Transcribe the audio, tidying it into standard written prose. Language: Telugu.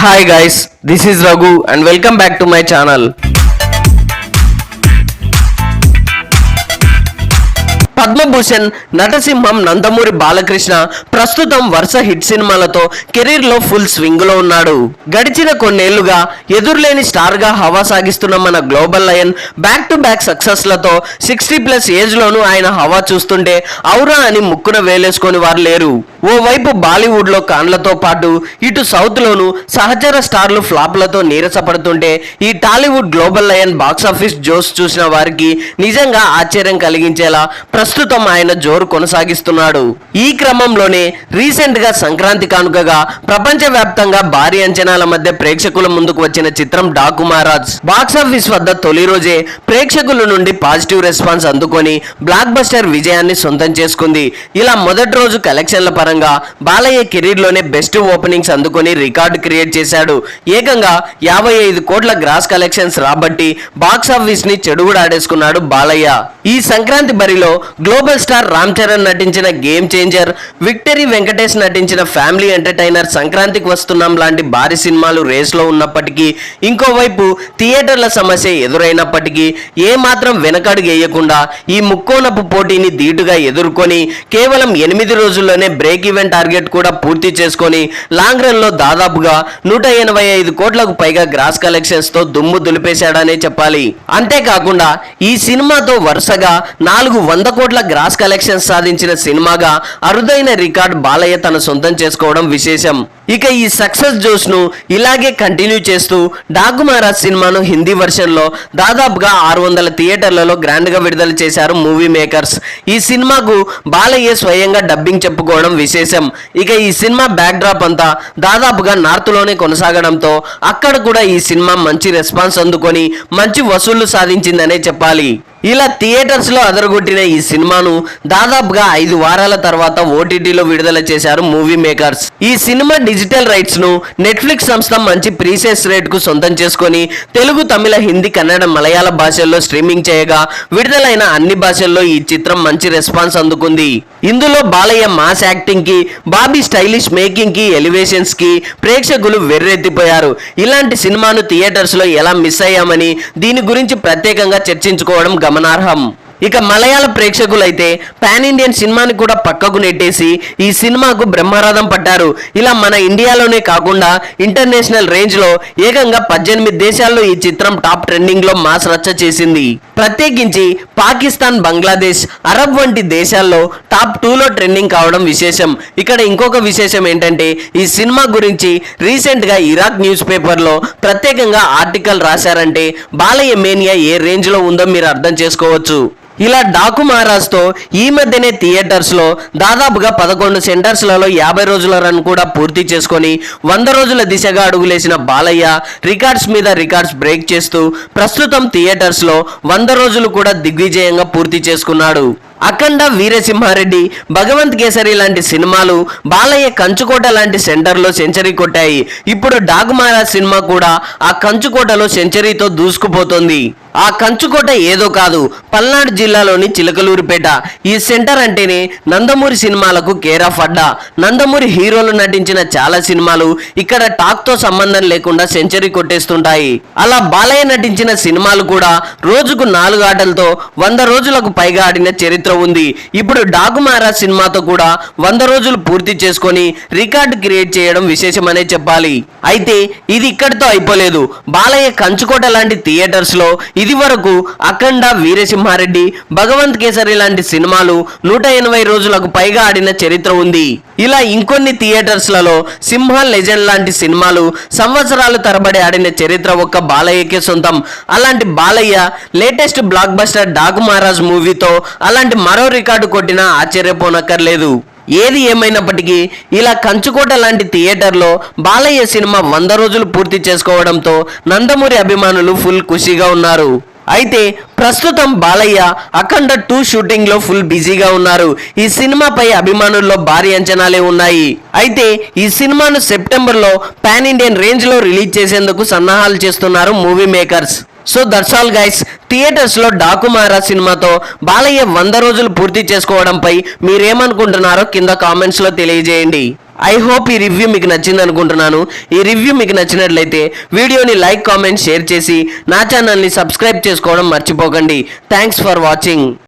Hi guys, this is Raghu and welcome back to my channel. Padma Bhushan, నటసింహం Nandamuri Balakrishna ప్రస్తుతం వరుస హిట్ సినిమాలతో కెరీర్ లో ఫుల్ స్వింగ్ లో ఉన్నాడు. గడిచిన కొన్నేళ్లుగా ఎదురులేని స్టార్ గా హవా సాగిస్తున్న మన global lion back to back success లతో 60+ ఏజ్ లోనూ ఆయన హవా చూస్తుంటే ఔరా అని ముక్కున వేలేసుకొని వారు లేరు. ఓవైపు బాలీవుడ్ లో కాన్లతో పాటు ఇటు సౌత్ లోను సహచర స్టార్లు ఫ్లాప్లతో నీరసపడుతుంటే ఈ టాలీవుడ్ గ్లోబల్ లయన్ బాక్సాఫీస్ జోస్ చూసిన వారికి నిజంగా ఆశ్చర్యం కలిగించేలా ప్రస్తుతం ఆయన జోరు కొనసాగిస్తున్నాడు. ఈ క్రమంలోనే రీసెంట్ గా సంక్రాంతి కానుకగా ప్రపంచవ్యాప్తంగా భారీ అంచనాల మధ్య ప్రేక్షకుల ముందుకు వచ్చిన చిత్రం డాకు మహారాజ్ బాక్సాఫీస్ వద్ద తొలి రోజే ప్రేక్షకుల నుండి పాజిటివ్ రెస్పాన్స్ అందుకొని బ్లాక్ బస్టర్ విజయాన్ని సొంతం చేసుకుంది. ఇలా మొదటి రోజు కలెక్షన్ల పరంగా బాలయ్య కెరీర్ లోనే బెస్ట్ ఓపెనింగ్స్ అందుకొని రికార్డు క్రియేట్ చేశాడు. ఏకంగా 55 కోట్ల గ్రాస్ కలెక్షన్స్ రాబట్టి బాక్సాఫీస్ ని చెడుగుడాడేసుకున్నాడు బాలయ్య. ఈ సంక్రాంతి బరిలో గ్లోబల్ స్టార్ రామ్ చరణ్ నటించిన గేమ్ చేంజర్, విక్టరీ వెంకటేష్ నటించిన ఫ్యామిలీ ఎంటర్టైనర్, సంక్రాంతికి వస్తున్నాం లాంటి భారీ సినిమాలు రేస్ లో ఉన్నప్పటికీ ఇంకోవైపు థియేటర్ల సమస్య ఎదురైనప్పటికీ ఏమాత్రం వెనకడుగేయకుండా ఈ ముక్కోనపు పోటీని ధీటుగా ఎదుర్కొని కేవలం 8 రోజుల్లోనే బ్రేక్ ఈవెన్ టార్గెట్ కూడా పూర్తి చేసుకొని లాంగ్ రన్ లో దాదాపుగా 185 కోట్లకు పైగా గ్రాస్ కలెక్షన్స్ తో దుమ్ము దులిపేశాడనే చెప్పాలి. అంతేకాకుండా ఈ సినిమాతో వరుసగా 400 కోట్ల గ్రాస్ కలెక్షన్స్ సాధించిన సినిమాగా అరుదైన రికార్డ్ బాలయ్య తన సొంతం చేసుకోవడం విశేషం. ఇక ఈ సక్సెస్ జోస్ ను ఇలాగే కంటిన్యూ చేస్తూ డాకు మహారాజ్ సినిమాను హిందీ వర్షన్ లో దాదాపుగా 600 థియేటర్లలో గ్రాండ్ గా విడుదల చేశారు మూవీ మేకర్స్. ఈ సినిమాకు బాలయ్య స్వయంగా డబ్బింగ్ చెప్పుకోవడం విశేషం. ఇక ఈ సినిమా బ్యాక్ డ్రాప్ అంతా దాదాపుగా నార్త్ లోనే కొనసాగడంతో అక్కడ కూడా ఈ సినిమా మంచి రెస్పాన్స్ అందుకొని మంచి వసూళ్లు సాధించిందనే చెప్పాలి. ఇలా థియేటర్స్ లో అదరగొట్టిన ఈ సినిమాను దాదాపుగా 5 వారాల తర్వాత ఓటీటీలో విడుదల చేశారు మూవీ మేకర్స్. ఈ సినిమా డిజిటల్ రైట్స్ ను నెట్ఫ్లిక్స్ సంస్థ మంచి ప్రీసేస్ రేట్ కు సొంతం చేసుకొని తెలుగు, తమిళ, హిందీ, కన్నడ, మలయాళ భాషల్లో స్ట్రీమింగ్ చేయగా విడుదలైన అన్ని భాషల్లో ఈ చిత్రం మంచి రెస్పాన్స్ అందుకుంది. ఇందులో బాలయ్య మాస్ యాక్టింగ్ కి, బాబీ స్టైలిష్ మేకింగ్ కి, ఎలివేషన్స్ కి ప్రేక్షకులు వెర్రెత్తిపోయారు. ఇలాంటి సినిమాను థియేటర్స్ లో ఎలా మిస్ అయ్యామని దీని గురించి ప్రత్యేకంగా చర్చించుకోవడం గమనార్హం. ఇక మలయాళ ప్రేక్షకులైతే పాన్ ఇండియన్ సినిమాని కూడా పక్కకు నెట్టేసి ఈ సినిమాకు బ్రహ్మరథం పట్టారు. ఇలా మన ఇండియాలోనే కాకుండా ఇంటర్నేషనల్ రేంజ్ లో ఏకంగా 18 దేశాల్లో ఈ చిత్రం టాప్ ట్రెండింగ్ లో మాస్ రచ్చ చేసింది. ప్రత్యేకించి పాకిస్తాన్, బంగ్లాదేశ్, అరబ్ వంటి దేశాల్లో టాప్ 2లో ట్రెండింగ్ కావడం విశేషం. ఇక్కడ ఇంకొక విశేషం ఏంటంటే ఈ సినిమా గురించి రీసెంట్ గా ఇరాక్ న్యూస్ పేపర్ లో ప్రత్యేకంగా ఆర్టికల్ రాశారంటే బాలయ్య మేనియా ఏ రేంజ్ లో ఉందో మీరు అర్థం చేసుకోవచ్చు. ఇలా డాకు మహారాజ్ తో ఈ మధ్యనే థియేటర్స్ లో దాదాపుగా 11 సెంటర్స్లలో 50 రోజుల రన్ కూడా పూర్తి చేసుకొని 100 రోజుల దిశగా అడుగులేసిన బాలయ్య రికార్డ్స్ మీద రికార్డ్స్ బ్రేక్ చేస్తూ ప్రస్తుతం థియేటర్స్ లో 100 రోజులు కూడా దిగ్విజయంగా పూర్తి చేసుకున్నాడు. అఖండ, వీరసింహారెడ్డి, భగవంత్ కేసరి లాంటి సినిమాలు బాలయ్య కంచుకోట లాంటి సెంటర్లో సెంచరీ కొట్టాయి. ఇప్పుడు డాకు మహారాజ్ సినిమా కూడా ఆ కంచుకోటలో సెంచరీతో దూసుకుపోతుంది. ఆ కంచుకోట ఏదో కాదు, పల్నాడు జిల్లాలోని చిలకలూరిపేట. ఈ సెంటర్ అంటేనే నందమూరి సినిమాలకు కేర్ ఆఫ్ అడ్డా. నందమూరి హీరోలు నటించిన చాలా సినిమాలు ఇక్కడ టాక్ తో సంబంధం లేకుండా సెంచరీ కొట్టేస్తుంటాయి. అలా బాలయ్య నటించిన సినిమాలు కూడా రోజుకు 4 ఆటలతో 100 రోజులకు పైగా ఆడిన చరిత్ర ఉంది. ఇప్పుడు డాకు మహారాజ్ సినిమాతో కూడా 100 రోజులు పూర్తి చేసుకొని రికార్డు క్రియేట్ చేయడం విశేషమనే చెప్పాలి. అయితే ఇది ఇక్కడితో అయిపోలేదు. బాలయ్య కంచుకోట లాంటి థియేటర్స్ లో ఇది వరకు అఖండ, వీరసింహారెడ్డి, భగవంత్ కేసరి లాంటి సినిమాలు 180 రోజులకు పైగా ఆడిన చరిత్ర ఉంది. ఇలా ఇంకొన్ని థియేటర్స్లలో సింహ, లెజెండ్ లాంటి సినిమాలు సంవత్సరాలు తరబడి ఆడిన చరిత్ర ఒక్క బాలయ్యకే సొంతం. అలాంటి Balayya latest block buster Daaku Maharaj మూవీతో అలాంటి మరో రికార్డు కొట్టినా ఆశ్చర్యపోనక్కర్లేదు. ఏది ఏమైనప్పటికీ ఇలా కంచుకోట లాంటి థియేటర్లో బాలయ్య సినిమా 100 రోజులు పూర్తి చేసుకోవడంతో నందమూరి అభిమానులు ఫుల్ ఖుషీగా ఉన్నారు. అయితే ప్రస్తుతం బాలయ్య అఖండ 2 షూటింగ్ లో ఫుల్ బిజీగా ఉన్నారు. ఈ సినిమాపై అభిమానుల్లో భారీ అంచనాలే ఉన్నాయి. అయితే ఈ సినిమాను సెప్టెంబర్ లో పాన్ ఇండియన్ రేంజ్ లో రిలీజ్ చేసేందుకు సన్నాహాలు చేస్తున్నారు movie makers. So that's all guys. Theatres లో డాకు మహారాజ్ సినిమాతో బాలయ్య 100 రోజులు పూర్తి చేసుకోవడంపై మీరేమనుకుంటున్నారో కింద కామెంట్స్ లో తెలియజేయండి. ఐ హోప్ ఈ రివ్యూ మీకు నచ్చింది అనుకుంటున్నాను. ఈ రివ్యూ మీకు నచ్చినట్లయితే వీడియోని లైక్, కామెంట్, షేర్ చేసి నా ఛానల్ని సబ్స్క్రైబ్ చేసుకోవడం మర్చిపోకండి. Thanks for watching.